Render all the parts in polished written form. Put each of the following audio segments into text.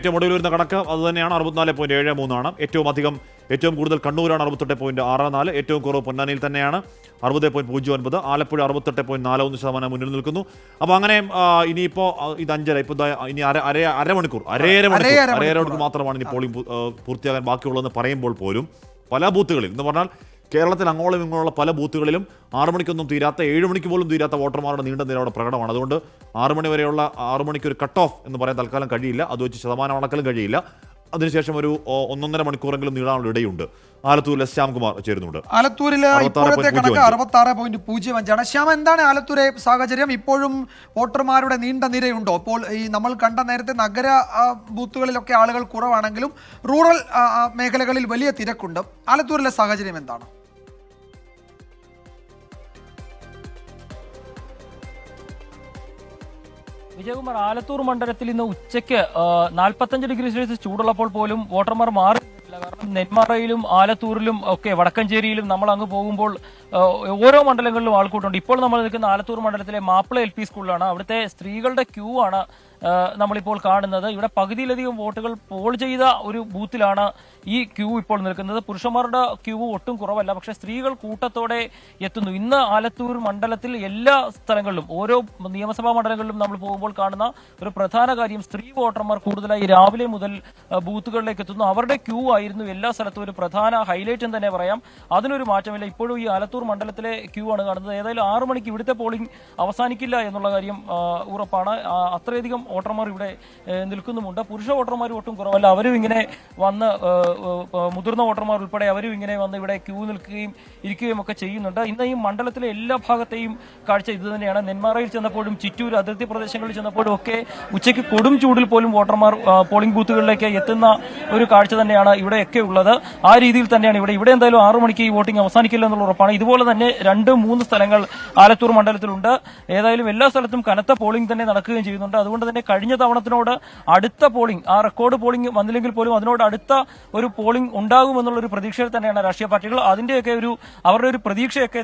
ഏറ്റവും ഒടുവിൽ വരുന്ന കണക്ക് അത് തന്നെയാണ്. 64.73 ഏറ്റവും കൂടുതൽ കണ്ണൂരാണ് 68.64, ഏറ്റവും കുറവ് പൊന്നാനിയിൽ തന്നെയാണ് 60.09, ആലപ്പുഴ 68.41% മുന്നിൽ നിൽക്കുന്നു. അപ്പോൾ അങ്ങനെ ഇനിയിപ്പോൾ ഇത് 5:30, ഇപ്പോൾ ഇനി അരമണിക്കൂർ മാത്രമാണ് ഇനി പോളിംഗ് പൂർത്തിയാകാൻ ബാക്കിയുള്ളതെന്ന് പറയുമ്പോൾ പോലും പല ബൂത്തുകളിൽ എന്ന് പറഞ്ഞാൽ കേരളത്തിൽ അങ്ങോളം ഇങ്ങോളം പല ബൂത്തുകളിലും 6 മണിക്കൊന്നും തീരാത്ത 7 മണിക്ക് പോലും തീരാത്ത വോട്ടർമാരുടെ നീണ്ട നിര അവിടെ പ്രകടമാണ്. അതുകൊണ്ട് 6 മണി വരെയുള്ള 6 മണിക്ക് ഒരു കട്ട് ഓഫ് എന്ന് പറയാൻ തൽക്കാലം കഴിയില്ല. അത് വെച്ച് ശതമാനം അളക്കലും കഴിയില്ല. അതിനുശേഷം ഒരു 1.5 മണിക്കൂറെങ്കിലും നീളാനുള്ള ഇടയുണ്ട്. ആലത്തൂരിലെ ശ്യാംകുമാർ ചേരുന്നുണ്ട്. ആലത്തൂരിൽ ഇപ്പോഴത്തെ കണക്ക് 66.05. ശ്യാം, എന്താണ് ആലത്തൂരെ സാഹചര്യം? ഇപ്പോഴും വോട്ടർമാരുടെ നീണ്ട നിരയുണ്ടോ? അപ്പോൾ ഈ നമ്മൾ കണ്ട നേരത്തെ നഗര ബൂത്തുകളിലൊക്കെ ആളുകൾ കുറവാണെങ്കിലും റൂറൽ മേഖലകളിൽ വലിയ തിരക്കുണ്ട്. ആലത്തൂരിലെ സാഹചര്യം എന്താണ്? വിജയകുമാർ, ആലത്തൂർ മണ്ഡലത്തിൽ ഇന്ന് ഉച്ചയ്ക്ക് 45 ഡിഗ്രി സെൽഷ്യസ് ചൂടുള്ളപ്പോൾ പോലും വോട്ടർമാർ മാറിയിട്ടില്ല. കാരണം നെന്മാറയിലും ആലത്തൂരിലും ഒക്കെ വടക്കഞ്ചേരിയിലും നമ്മൾ അങ്ങ് പോകുമ്പോൾ ഓരോ മണ്ഡലങ്ങളിലും ആൾക്കൂട്ടുണ്ട്. ഇപ്പോൾ നമ്മൾ നിൽക്കുന്ന ആലത്തൂർ മണ്ഡലത്തിലെ മാപ്പിള LP സ്കൂളിലാണ്. അവിടുത്തെ സ്ത്രീകളുടെ ക്യൂ ആണ് നമ്മളിപ്പോൾ കാണുന്നത്. ഇവിടെ പകുതിയിലധികം വോട്ടുകൾ പോൾ ചെയ്ത ഒരു ബൂത്തിലാണ് ഈ ക്യൂ ഇപ്പോൾ നിൽക്കുന്നത്. പുരുഷന്മാരുടെ ക്യൂ ഒട്ടും കുറവല്ല, പക്ഷേ സ്ത്രീകൾ കൂട്ടത്തോടെ എത്തുന്നു. ഇന്ന് ആലത്തൂർ മണ്ഡലത്തിൽ എല്ലാ സ്ഥലങ്ങളിലും ഓരോ നിയമസഭാ മണ്ഡലങ്ങളിലും നമ്മൾ പോകുമ്പോൾ കാണുന്ന ഒരു പ്രധാന കാര്യം, സ്ത്രീ വോട്ടർമാർ കൂടുതലായി രാവിലെ മുതൽ ബൂത്തുകളിലേക്ക് എത്തുന്നു. അവരുടെ ക്യൂ ആയിരുന്നു എല്ലാ സ്ഥലത്തും ഒരു പ്രധാന ഹൈലൈറ്റ് എന്ന് തന്നെ പറയാം. അതിനൊരു മാറ്റമില്ല. ഇപ്പോഴും ഈ ആലത്തൂർ മണ്ഡലത്തിലെ ക്യൂ ആണ് കാണുന്നത്. ഏതായാലും 6 മണിക്ക് ഇവിടുത്തെ പോളിംഗ് അവസാനിക്കില്ല എന്നുള്ള കാര്യം ഉറപ്പാണ്. അത്രയധികം വോട്ടർമാർ ഇവിടെ നിൽക്കുന്നുമുണ്ട്. പുരുഷ വോട്ടർമാർ ഒട്ടും കുറവല്ല. അവരും ഇങ്ങനെ വന്ന്, മുതിർന്ന വോട്ടർമാർ ഉൾപ്പെടെ അവരും ഇങ്ങനെ വന്ന് ഇവിടെ ക്യൂ നിൽക്കുകയും ഇരിക്കുകയും ഒക്കെ ചെയ്യുന്നുണ്ട്. ഇന്ന് ഈ മണ്ഡലത്തിലെ എല്ലാ ഭാഗത്തെയും കാഴ്ച ഇത് തന്നെയാണ്. നെന്മാറയിൽ ചെന്നപ്പോഴും ചിറ്റൂർ അതിർത്തി പ്രദേശങ്ങളിൽ ചെന്നപ്പോഴും ഒക്കെ ഉച്ചയ്ക്ക് കൊടും ചൂടിൽ പോലും വോട്ടർമാർ പോളിംഗ് ബൂത്തുകളിലേക്ക് എത്തുന്ന ഒരു കാഴ്ച തന്നെയാണ് ഇവിടെയൊക്കെ ഉള്ളത്. ആ രീതിയിൽ തന്നെയാണ് ഇവിടെ എന്തായാലും 6 മണിക്ക് ഈ വോട്ടിംഗ് അവസാനിക്കില്ല എന്നുള്ള ഉറപ്പാണ്. ഇതുപോലെ തന്നെ 2-3 സ്ഥലങ്ങൾ ആലത്തൂർ മണ്ഡലത്തിലുണ്ട്. ഏതായാലും എല്ലാ സ്ഥലത്തും കനത്ത പോളിംഗ് തന്നെ നടക്കുകയും ചെയ്യുന്നുണ്ട്. അതുകൊണ്ട് തന്നെ കഴിഞ്ഞ തവണത്തിനോട് അടുത്ത പോളിംഗ്, ആ റെക്കോർഡ് പോളിംഗ് വന്നില്ലെങ്കിൽ പോലും അതിനോട് അടുത്ത ഒരു പോളിംഗ് ഉണ്ടാകുമെന്നുള്ള ഒരു പ്രതീക്ഷയിൽ തന്നെയാണ് രാഷ്ട്രീയ പാർട്ടികൾ. അതിന്റെയൊക്കെ അവരുടെ ഒരു പ്രതീക്ഷയൊക്കെ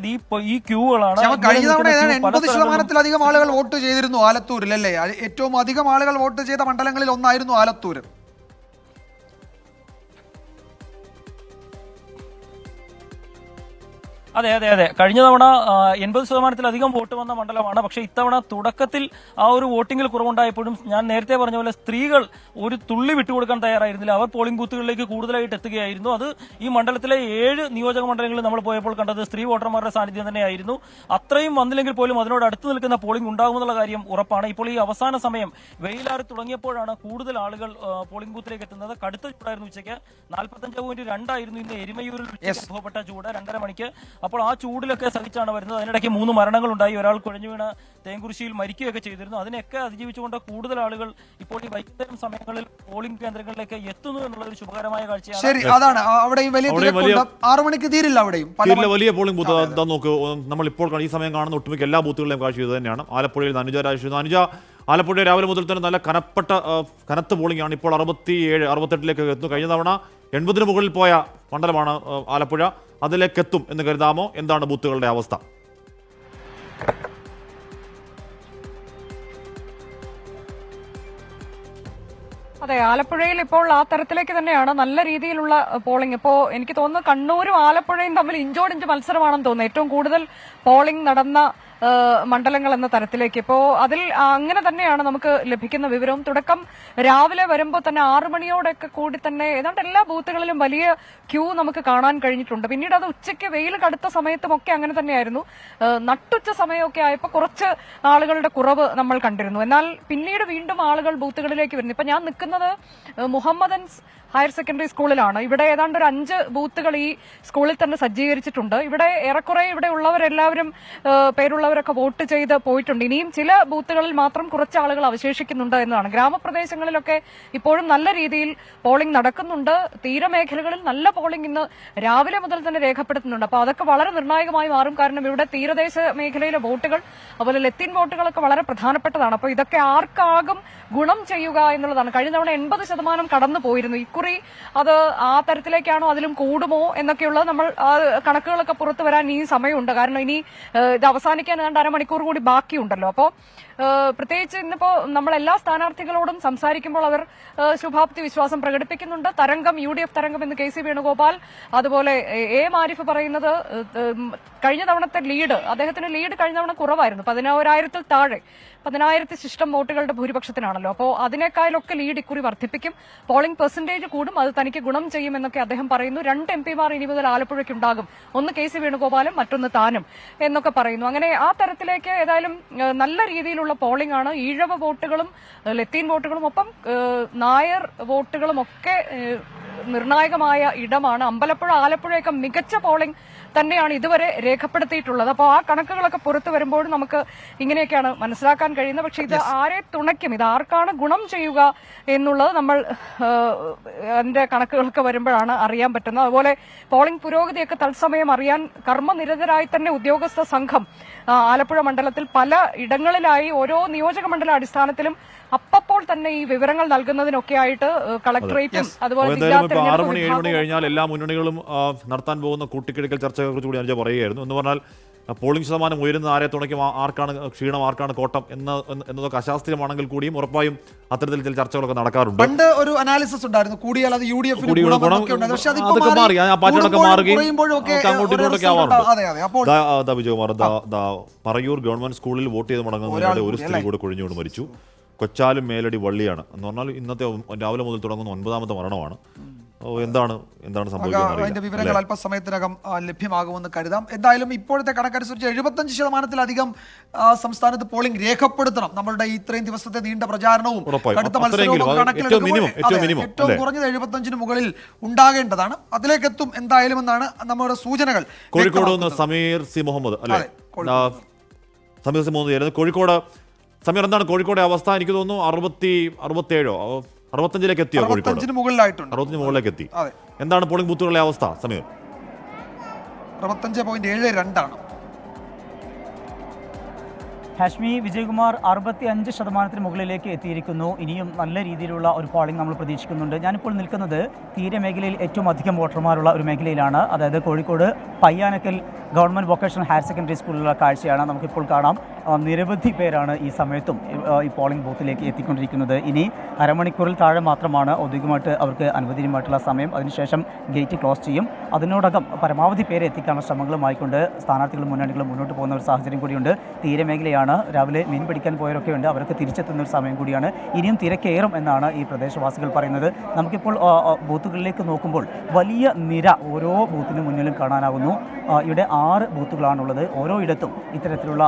ഈ ക്യൂകളാണ്. കഴിഞ്ഞ തവണ 80% ആളുകൾ വോട്ട് ചെയ്തിരുന്നു ആലത്തൂരിൽ, അല്ലേ? ഏറ്റവും അധികം ആളുകൾ വോട്ട് ചെയ്ത മണ്ഡലങ്ങളിൽ ഒന്നായിരുന്നു ആലത്തൂർ. അതെ. കഴിഞ്ഞ തവണ 80%-ലധികം വോട്ട് വന്ന മണ്ഡലമാണ്. പക്ഷേ ഇത്തവണ തുടക്കത്തിൽ ആ ഒരു വോട്ടിംഗിൽ കുറവുണ്ടായപ്പോഴും ഞാൻ നേരത്തെ പറഞ്ഞ പോലെ സ്ത്രീകൾ ഒരു തുള്ളി വിട്ടുകൊടുക്കാൻ തയ്യാറായിരുന്നില്ല. അവർ പോളിംഗ് ബൂത്തുകളിലേക്ക് കൂടുതലായിട്ട് എത്തുകയായിരുന്നു. അത് ഈ മണ്ഡലത്തിലെ 7 നിയോജക മണ്ഡലങ്ങളിൽ നമ്മൾ പോയപ്പോൾ കണ്ടത് സ്ത്രീ വോട്ടർമാരുടെ സാന്നിധ്യം തന്നെയായിരുന്നു. അത്രയും വന്നില്ലെങ്കിൽ പോലും അതിനോട് അടുത്ത് നിൽക്കുന്ന പോളിംഗ് ഉണ്ടാകുമെന്നുള്ള കാര്യം ഉറപ്പാണ്. ഇപ്പോൾ ഈ അവസാന സമയം വെയിലാറി തുടങ്ങിയപ്പോഴാണ് കൂടുതൽ ആളുകൾ പോളിംഗ് ബൂത്തിലേക്ക് എത്തുന്നത്. കടുത്ത ചൂടായിരുന്നു. ഉച്ചയ്ക്ക് 45.2 ആയിരുന്നു ഇന്ന് എരുമയൂരിൽ അനുഭവപ്പെട്ട ചൂട് 2:30 മണിക്ക്. അപ്പോൾ ആ ചൂടിലൊക്കെ സഹിച്ചാണ് വരുന്നത്. അതിനിടയ്ക്ക് 3 മരണങ്ങളുണ്ടായി. ഒരാൾ കുഴഞ്ഞു വീണ് തേങ്കുറിശ്ശിയിൽ മരിക്കുകയൊക്കെ ചെയ്തിരുന്നു. അതിനൊക്കെ അതിജീവിച്ചുകൊണ്ട് കൂടുതൽ ആളുകൾ ഇപ്പോൾ ഈ വൈകുന്നേരം സമയങ്ങളിൽ പോളിംഗ് കേന്ദ്രങ്ങളിലേക്ക് എത്തുന്നു എന്നുള്ള ഒരു ശുഭകരമായ കാഴ്ചയാണ്. ശരി, അതാണ്. അവിടെയും വലിയ 6 മണിക്ക് തീരില്ല. അവിടെയും വലിയ പോളിംഗ് ബൂത്ത് നോക്ക്. നമ്മൾ ഇപ്പോൾ ഈ സമയം കാണുന്ന ഒട്ടുമിക്ക എല്ലാ ബൂത്തുകളിലെയും കാഴ്ച ഇത് തന്നെയാണ്. ആലപ്പുഴയിൽ അനുജ ആലപ്പുഴ രാവിലെ മുതൽ തന്നെ നല്ല കനത്ത പോളിംഗ് ആണ്. ഇപ്പോൾ 67-68ലേക്ക് എത്തുന്നു. കഴിഞ്ഞ തവണ 80-ന് മുകളിൽ പോയ മണ്ഡലമാണ് ആലപ്പുഴ. അതിലേക്ക് എത്തും എന്ന് കരുതാമോ? എന്താണ് ബൂത്തുകളുടെ അവസ്ഥ? അതെ, ആലപ്പുഴയിൽ ഇപ്പോൾ ആ തരത്തിലേക്ക് തന്നെയാണ് നല്ല രീതിയിലുള്ള പോളിംഗ്. ഇപ്പോൾ എനിക്ക് തോന്നുന്നു കണ്ണൂരും ആലപ്പുഴയും തമ്മിൽ ഇഞ്ചോടിഞ്ച് മത്സരമാണെന്ന് തോന്നുന്നു. ഏറ്റവും കൂടുതൽ പോളിംഗ് നടന്ന മണ്ഡലങ്ങൾ എന്ന തരത്തിലേക്ക് ഇപ്പോൾ അതിൽ അങ്ങനെ തന്നെയാണ് നമുക്ക് ലഭിക്കുന്ന വിവരവും. തുടക്കം രാവിലെ വരുമ്പോൾ തന്നെ 6 മണിയോടൊക്കെ കൂടി തന്നെ ഏതാണ്ട് എല്ലാ ബൂത്തുകളിലും വലിയ ക്യൂ നമുക്ക് കാണാൻ കഴിഞ്ഞിട്ടുണ്ട്. പിന്നീട് അത് ഉച്ചയ്ക്ക് വെയിൽ കടുത്ത സമയത്തുമൊക്കെ അങ്ങനെ തന്നെയായിരുന്നു. നട്ടുച്ച സമയമൊക്കെ ആയപ്പോൾ കുറച്ച് ആളുകളുടെ കുറവ് നമ്മൾ കണ്ടിരുന്നു. എന്നാൽ പിന്നീട് വീണ്ടും ആളുകൾ ബൂത്തുകളിലേക്ക് വരുന്നു. ഇപ്പൊ ഞാൻ നിൽക്കുന്നത് മുഹമ്മദൻസ് ഹയർ സെക്കൻഡറി സ്കൂളിലാണ്. ഇവിടെ ഏതാണ്ട് ഒരു 5 ബൂത്തുകൾ ഈ സ്കൂളിൽ തന്നെ സജ്ജീകരിച്ചിട്ടുണ്ട്. ഇവിടെ ഏറെക്കുറെ ഇവിടെ ഉള്ളവരെല്ലാവരും പേരുള്ളവരൊക്കെ വോട്ട് ചെയ്ത് പോയിട്ടുണ്ട്. ഇനിയും ചില ബൂത്തുകളിൽ മാത്രം കുറച്ച് ആളുകൾ അവശേഷിക്കുന്നുണ്ട് എന്നതാണ്. ഗ്രാമപ്രദേശങ്ങളിലൊക്കെ ഇപ്പോഴും നല്ല രീതിയിൽ പോളിംഗ് നടക്കുന്നുണ്ട്. തീരമേഖലകളിൽ നല്ല പോളിംഗ് ഇന്ന് രാവിലെ മുതൽ തന്നെ രേഖപ്പെടുത്തുന്നുണ്ട്. അപ്പോൾ അതൊക്കെ വളരെ നിർണായകമായി മാറും. കാരണം ഇവിടെ തീരദേശ മേഖലയിലെ വോട്ടുകൾ, അതുപോലെ ലത്തീൻ വോട്ടുകളൊക്കെ വളരെ പ്രധാനപ്പെട്ടതാണ്. അപ്പോൾ ഇതൊക്കെ ആർക്കാകും ഗുണം ചെയ്യുക എന്നുള്ളതാണ്. കഴിഞ്ഞ തവണ 80% കടന്നു പോയിരുന്നു. ഇക്കുറി അത് ആ തരത്തിലേക്കാണോ അതിലും കൂടുമോ എന്നൊക്കെയുള്ളത് നമ്മൾ കണക്കുകളൊക്കെ പുറത്തു വരാൻ ഇനി സമയമുണ്ട്. കാരണം ഇനി ഇത് അവസാനിക്കാൻ ഏതാണ്ട് 1/2 മണിക്കൂർ കൂടി ബാക്കിയുണ്ടല്ലോ. അപ്പോൾ പ്രത്യേകിച്ച് ഇന്നിപ്പോ നമ്മൾ എല്ലാ സ്ഥാനാർത്ഥികളോടും സംസാരിക്കുമ്പോൾ അവർ ശുഭാപ്തി വിശ്വാസം പ്രകടിപ്പിക്കുന്നുണ്ട്. തരംഗം UDF തരംഗം എന്ന് KC വേണുഗോപാൽ, അതുപോലെ A മാരിഫ് പറയുന്നത് കഴിഞ്ഞ തവണത്തെ ലീഡ്, അദ്ദേഹത്തിന് ലീഡ് കഴിഞ്ഞ തവണ കുറവായിരുന്നു, 11,000-ൽ താഴെ, 10,000 ശിഷ്ടം വോട്ടുകളുടെ ഭൂരിപക്ഷത്തിനാണല്ലോ. അപ്പോൾ അതിനേക്കാളൊക്കെ ലീഡ് ഇക്കുറി വർദ്ധിപ്പിക്കും, പോളിംഗ് പെർസെന്റേജ് കൂടും, അത് തനിക്ക് ഗുണം ചെയ്യുമെന്നൊക്കെ അദ്ദേഹം പറയുന്നു. 2 MP ഇനി മുതൽ ആലപ്പുഴയ്ക്ക് ഉണ്ടാകും, ഒന്ന് KC വേണുഗോപാലും മറ്റൊന്ന് താനും എന്നൊക്കെ പറയുന്നു. അങ്ങനെ ആ തരത്തിലേക്ക് ഏതായാലും നല്ല രീതിയിലുള്ള പോളിംഗ് ആണ്. ഈഴവ വോട്ടുകളും ലത്തീൻ വോട്ടുകളും ഒപ്പം നായർ വോട്ടുകളും ഒക്കെ നിർണായകമായ ഇടമാണ്. അമ്പലപ്പുഴ ആലപ്പുഴയൊക്കെ മികച്ച പോളിംഗ് തന്നെയാണ് ഇതുവരെ രേഖപ്പെടുത്തിയിട്ടുള്ളത്. അപ്പോൾ ആ കണക്കുകളൊക്കെ പുറത്തു വരുമ്പോഴും നമുക്ക് ഇങ്ങനെയൊക്കെയാണ് മനസ്സിലാക്കാൻ കഴിയുന്നത്. പക്ഷെ ഇത് ആരെ തുണയ്ക്കും, ഇത് ആർക്കാണ് ഗുണം ചെയ്യുക എന്നുള്ളത് നമ്മൾ അതിന്റെ കണക്കുകളൊക്കെ വരുമ്പോഴാണ് അറിയാൻ പറ്റുന്നത്. അതുപോലെ പോളിംഗ് പുരോഗതിയൊക്കെ തത്സമയം അറിയാൻ കർമ്മനിരതരായി തന്നെ ഉദ്യോഗസ്ഥ സംഘം ആലപ്പുഴ മണ്ഡലത്തിൽ പല ഇടങ്ങളിലായി ഓരോ നിയോജക മണ്ഡല അടിസ്ഥാനത്തിലും അപ്പോൾ തന്നെ ഈ വിവരങ്ങൾ നൽകുന്നതിനൊക്കെ ആയിട്ട് കളക്ടറേറ്റും അതുപോലെ 6 മണി 7 മണി കഴിഞ്ഞാൽ എല്ലാ മുന്നണികളും നടത്താൻ പോകുന്ന കൂട്ടിക്കിഴക്കൽ ചർച്ചകളെ കുറിച്ച് കൂടി അനുജ പറയുകയായിരുന്നു. എന്ന് പറഞ്ഞാൽ പോളിംഗ് ശതമാനം ഉയരുന്ന ആരെ തുണയ്ക്കും, ആർക്കാണ് ക്ഷീണം, ആർക്കാണ് കോട്ടം എന്നതൊക്കെ അശാസ്ത്രീയമാണെങ്കിൽ കൂടിയും ഉറപ്പായും അത്തരത്തിൽ ചില ചർച്ചകളൊക്കെ നടക്കാറുണ്ട്. പണ്ട് ഒരു അനാലിസിസ് ഉണ്ടായിരുന്നു, കൂടിയാൽ അത് UDF അതൊക്കെ മാറി, ആ പാറ്റേണൊക്കെ മാറുകയും അങ്ങോട്ടും ഇങ്ങോട്ടൊക്കെ ആവാറുണ്ട്. വിജയകുമാർ, പറയൂർ ഗവൺമെന്റ് സ്കൂളിൽ വോട്ട് ചെയ്ത് മടങ്ങുന്നതിനിടെ ഒരു സ്ത്രീ കൂടെ കൊഴിഞ്ഞുകൊണ്ട് മരിച്ചു. കൊച്ചാലും മേലടി വള്ളിയാണ് എന്ന് പറഞ്ഞാൽ ഇന്നത്തെ രാവിലെ മുതൽ തുടങ്ങുന്ന 9ാമത്തെ മരണമാണ്. എന്താണ് സംഭവിക്കുന്നത്? അതിന്റെ വിവരങ്ങൾ അല്പസമയത്തിനകം ലഭ്യമാകുമെന്ന് കരുതാം. എന്തായാലും ഇപ്പോഴത്തെ കണക്കനുസരിച്ച് 75%-ലധികം സംസ്ഥാനത്ത് പോളിംഗ് രേഖപ്പെടുത്തണം. നമ്മളുടെ ഇത്രയും ദിവസത്തെ നീണ്ട പ്രചാരണവും കടുത്ത മത്സരവും കണക്കിലെടുക്കുമ്പോൾ ഏറ്റവും കുറഞ്ഞത് 75-ന് മുകളിൽ ഉണ്ടാകേണ്ടതാണ്. അതിലേക്ക് എത്തും എന്തായാലും എന്നാണ് നമ്മുടെ സൂചനകൾ. കോഴിക്കോട് നിന്ന് സമീർ സി മുഹമ്മദ് അല്ലേ? സമീർ സി മുഹമ്മദ് കോഴിക്കോട്. സമീർ, എന്താണ് കോഴിക്കോട്ടെ അവസ്ഥ? എനിക്ക് തോന്നുന്നു 65-ലേക്ക് എത്തിയോ? കോഴിക്കോട് 65 മുകളിലേക്ക് എത്തി. എന്താണ് പോളിംഗ് ബൂത്തുകളിലെ അവസ്ഥ സമീർ? 65.72 ഹാഷ്മി, വിജയകുമാർ 65% മുകളിലേക്ക് എത്തിയിരിക്കുന്നു. ഇനിയും നല്ല രീതിയിലുള്ള ഒരു പോളിംഗ് നമ്മൾ പ്രതീക്ഷിക്കുന്നുണ്ട്. ഞാനിപ്പോൾ നിൽക്കുന്നത് തീരമേഖലയിൽ ഏറ്റവും അധികം വോട്ടർമാരുള്ള ഒരു മേഖലയിലാണ്. അതായത് Kozhikode Payyanakkal government vocational higher secondary സ്കൂളിലുള്ള കാഴ്ചയാണ് നമുക്കിപ്പോൾ കാണാം. നിരവധി പേരാണ് ഈ സമയത്തും ഈ പോളിംഗ് ബൂത്തിലേക്ക് എത്തിക്കൊണ്ടിരിക്കുന്നത്. ഇനി അരമണിക്കൂറിൽ താഴെ മാത്രമാണ് ഔദ്യോഗികമായിട്ട് അവർക്ക് അനുവദനീയമായിട്ടുള്ള സമയം. അതിനുശേഷം ഗേറ്റ് ക്ലോസ് ചെയ്യും. അതിനോടകം പരമാവധി പേരെ എത്തിക്കാനുള്ള ശ്രമങ്ങളുമായിക്കൊണ്ട് സ്ഥാനാർത്ഥികളും മുന്നണികളും മുന്നോട്ട് പോകുന്ന ഒരു സാഹചര്യം കൂടിയുണ്ട്. തീരമേഖലയാണ്, രാവിലെ മീൻ പിടിക്കാൻ പോയവരൊക്കെ ഉണ്ട്, അവർക്ക് തിരിച്ചെത്തുന്ന ഒരു സമയം കൂടിയാണ്. ഇനിയും തിരക്കേറും എന്നാണ് ഈ പ്രദേശവാസികൾ പറയുന്നത്. നമുക്കിപ്പോൾ ബൂത്തുകളിലേക്ക് നോക്കുമ്പോൾ വലിയ നിര ഓരോ ബൂത്തിന് മുന്നിലും കാണാനാകുന്നു. ഇവിടെ 6 ബൂത്തുകളാണുള്ളത്. ഓരോ ഇടത്തും ഇത്തരത്തിലുള്ള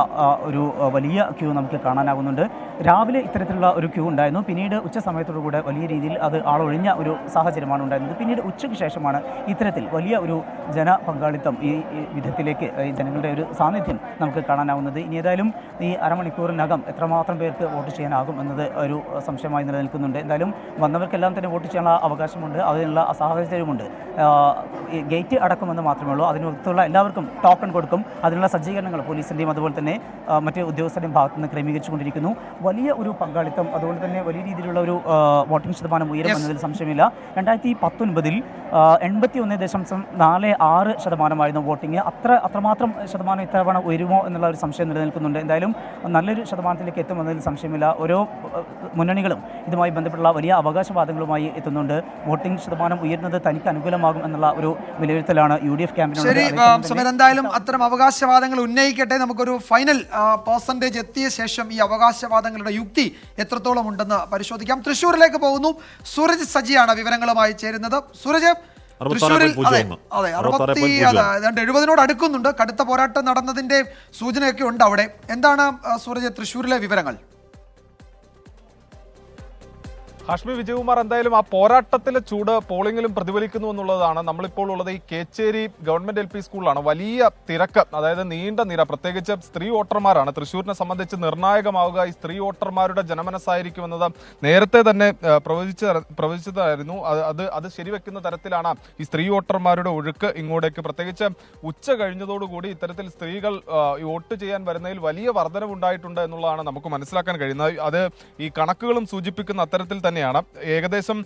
ഒരു വലിയ ക്യൂ നമുക്ക് കാണാനാകുന്നുണ്ട്. രാവിലെ ഇത്തരത്തിലുള്ള ഒരു ക്യൂ ഉണ്ടായിരുന്നു. പിന്നീട് ഉച്ച സമയത്തോടുകൂടെ വലിയ രീതിയിൽ അത് ആളൊഴിഞ്ഞ ഒരു സാഹചര്യമാണ് ഉണ്ടായിരുന്നത്. പിന്നീട് ഉച്ചയ്ക്ക് ശേഷമാണ് ഇത്തരത്തിൽ വലിയ ഒരു ജനപങ്കാളിത്തം ഈ വിധത്തിലേക്ക് ഈ ജനങ്ങളുടെ ഒരു സാന്നിധ്യം നമുക്ക് കാണാനാവുന്നത്. ഇനി ഏതായാലും ഈ അരമണിക്കൂറിനകം എത്രമാത്രം പേർക്ക് വോട്ട് ചെയ്യാനാകും എന്നത് ഒരു സംശയമായി നിലനിൽക്കുന്നുണ്ട്. എന്തായാലും വന്നവർക്കെല്ലാം തന്നെ വോട്ട് ചെയ്യാനുള്ള അവകാശമുണ്ട്, അതിനുള്ള സാഹചര്യമുണ്ട്. ഗേറ്റ് അടക്കുമെന്ന് മാത്രമേ ഉള്ളൂ. അതിനകത്തുള്ള എല്ലാവർക്കും ടോക്കൺ കൊടുക്കും. അതിനുള്ള സജ്ജീകരണങ്ങൾ പോലീസിൻ്റെയും അതുപോലെ തന്നെ മറ്റ് ഉദ്യോഗസ്ഥരുടെയും ഭാഗത്തു നിന്ന് ക്രമീകരിച്ചുകൊണ്ടിരിക്കുന്നു. വലിയ ഒരു പങ്കാളിത്തം, അതുകൊണ്ട് തന്നെ വലിയ രീതിയിലുള്ള ഒരു വോട്ടിംഗ് ശതമാനം ഉയരുമെന്നതിൽ സംശയമില്ല. 2019-ൽ 81.46% വോട്ടിംഗ്. അത്രമാത്രം ശതമാനം ഇത്തവണ ഉയരുമോ എന്നുള്ള ഒരു സംശയം നിലനിൽക്കുന്നുണ്ട്. എന്തായാലും നല്ലൊരു ശതമാനത്തിലേക്ക് എത്തുമെന്നതിൽ സംശയമില്ല. ഓരോ മുന്നണികളും ഇതുമായി ബന്ധപ്പെട്ടുള്ള വലിയ അവകാശവാദങ്ങളുമായി എത്തുന്നുണ്ട്. വോട്ടിംഗ് ശതമാനം ഉയരുന്നത് തനിക്ക് അനുകൂലമാകും എന്നുള്ള ഒരു വിലയിരുത്തലാണ് UDF ക്യാമ്പിനുള്ളത്. എന്തായാലും അത്തരം അവകാശവാദങ്ങൾ ഉന്നയിക്കട്ടെ. നമുക്കൊരു ഫൈനൽ പെർസെന്റേജ് എത്തിയ ശേഷം ഈ അവകാശവാദങ്ങളുടെ യുക്തി എത്രത്തോളം ഉണ്ടെന്ന് പരിശോധിക്കാം. തൃശ്ശൂരിലേക്ക് പോകുന്നു. സൂരജ് സജിയാണ് വിവരങ്ങളുമായി ചേരുന്നത്. സൂരജ്, തൃശ്ശൂരിൽ 70-നോട് അടുക്കുന്നുണ്ട്. കടുത്ത പോരാട്ടം നടന്നതിന്റെ സൂചനയൊക്കെ ഉണ്ട് അവിടെ. എന്താണ് സൂരജ് തൃശ്ശൂരിലെ വിവരങ്ങൾ? ഹാഷ്മി, വിജയകുമാർ, എന്തായാലും ആ പോരാട്ടത്തിലെ ചൂട് പോളിംഗിലും പ്രതിഫലിക്കുന്നു എന്നുള്ളതാണ്. നമ്മളിപ്പോൾ ഉള്ളത് ഈ കേച്ചേരി ഗവൺമെന്റ് LP സ്കൂളിലാണ്. വലിയ തിരക്ക്, അതായത് നീണ്ട നിര, പ്രത്യേകിച്ച് സ്ത്രീ വോട്ടർമാരാണ് തൃശ്ശൂരിനെ സംബന്ധിച്ച് നിർണായകമാവുക. ഈ സ്ത്രീ വോട്ടർമാരുടെ ജനമനസ്സായിരിക്കുമെന്നത് നേരത്തെ തന്നെ പ്രവചിച്ചതായിരുന്നു. അത് ശരിവെക്കുന്ന തരത്തിലാണ് ഈ സ്ത്രീ വോട്ടർമാരുടെ ഒഴുക്ക് ഇങ്ങോട്ടേക്ക്. പ്രത്യേകിച്ച് ഉച്ച കഴിഞ്ഞതോടുകൂടി ഇത്തരത്തിൽ സ്ത്രീകൾ വോട്ട് ചെയ്യാൻ വരുന്നതിൽ വലിയ വർധനവുണ്ടായിട്ടുണ്ട് എന്നുള്ളതാണ് നമുക്ക് മനസ്സിലാക്കാൻ കഴിയുന്നത്. അത് ഈ കണക്കുകളും സൂചിപ്പിക്കുന്ന അത്തരത്തിൽ തന്നെ തന്നെയാണ്. ഏകദേശം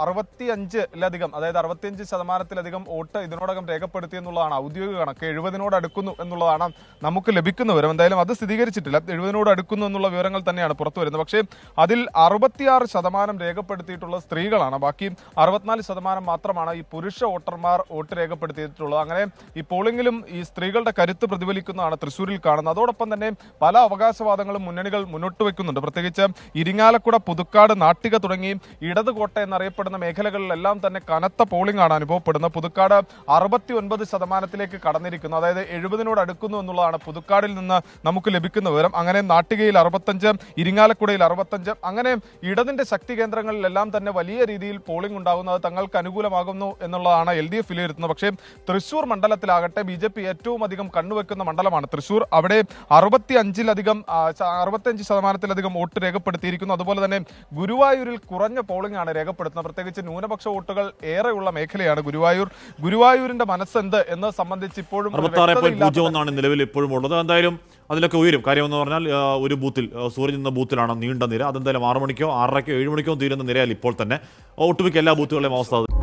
65-ലധികം, അതായത് 65% വോട്ട് ഇതിനോടകം രേഖപ്പെടുത്തി എന്നുള്ളതാണ് ഔദ്യോഗിക കണക്ക്. 70-നോട് അടുക്കുന്നു എന്നുള്ളതാണ് നമുക്ക് ലഭിക്കുന്ന വിവരം. എന്തായാലും അത് സ്ഥിരീകരിച്ചിട്ടില്ല. 70-നോട് അടുക്കുന്നു എന്നുള്ള വിവരങ്ങൾ തന്നെയാണ് പുറത്തു വരുന്നത്. പക്ഷേ അതിൽ 66% രേഖപ്പെടുത്തിയിട്ടുള്ള സ്ത്രീകളാണ്. ബാക്കി 64% മാത്രമാണ് ഈ പുരുഷ വോട്ടർമാർ വോട്ട് രേഖപ്പെടുത്തിയിട്ടുള്ളത്. അങ്ങനെ ഈ പോളിംഗിലും ഈ സ്ത്രീകളുടെ കരുത്ത് പ്രതിഫലിക്കുന്നതാണ് തൃശ്ശൂരിൽ കാണുന്നത്. അതോടൊപ്പം തന്നെ പല അവകാശവാദങ്ങളും മുന്നണികൾ മുന്നോട്ട് വെക്കുന്നുണ്ട്. പ്രത്യേകിച്ച് ഇരിങ്ങാലക്കുട, പുതുക്കാട്, നാട്ടിക തുടങ്ങി ഇടതുകോട്ട എന്നറിയപ്പെടുന്ന മേഖലകളിലെല്ലാം തന്നെ കനത്ത പോളിംഗ് ആണ് അനുഭവപ്പെടുന്നത്. പുതുക്കാട് 69%-ലേക്ക് കടന്നിരിക്കുന്നു. അതായത് 70-നോട് അടുക്കുന്നു എന്നുള്ളതാണ് പുതുക്കാടിൽ നിന്ന് നമുക്ക് ലഭിക്കുന്ന വിവരം. അങ്ങനെ നാട്ടികയിൽ 65, ഇരിങ്ങാലക്കുടയിൽ 65, അങ്ങനെ ഇടതിന്റെ ശക്തി കേന്ദ്രങ്ങളിലെല്ലാം തന്നെ വലിയ രീതിയിൽ പോളിംഗ് ഉണ്ടാകുന്നത് തങ്ങൾക്ക് അനുകൂലമാകുന്നു എന്നുള്ളതാണ് LDF വിലയിരുത്തുന്നത്. പക്ഷേ തൃശ്ശൂർ മണ്ഡലത്തിലാകട്ടെ BJP ഏറ്റവും അധികം കണ്ണുവെക്കുന്ന മണ്ഡലമാണ് തൃശ്ശൂർ. അവിടെ 65%-ലധികം വോട്ട് രേഖപ്പെടുത്തിയിരിക്കുന്നു. അതുപോലെ തന്നെ ഗുരുവായൂരിൽ കുറഞ്ഞ പോളിംഗ് ആണ് രേഖപ്പെടുത്തുന്നത്. പ്രത്യേകിച്ച് ന്യൂനപക്ഷ വോട്ടുകൾ ഏറെയുള്ള മേഖലയാണ് ഗുരുവായൂരിന്റെ മനസ്സെന്ത് എന്ന് സംബന്ധിച്ച് ഇപ്പോഴും 66.01 നിലവിൽ ഇപ്പോഴും ഉള്ളത്. എന്തായാലും അതിലൊക്കെ ഉയരും. കാര്യമെന്ന് പറഞ്ഞാൽ ഒരു ബൂത്തിൽ സൂര്യൻ എന്ന ബൂത്തിലാണ് നീണ്ട നിര. അതെന്തായാലും 6 മണിക്കോ 6:30-ക്കോ 7 മണിക്കോ തീരുന്ന നിരയാൽ ഇപ്പോൾ തന്നെ ഒട്ടുമിക്ക എല്ലാ ബൂത്തുകളിലെയും അവസ്ഥ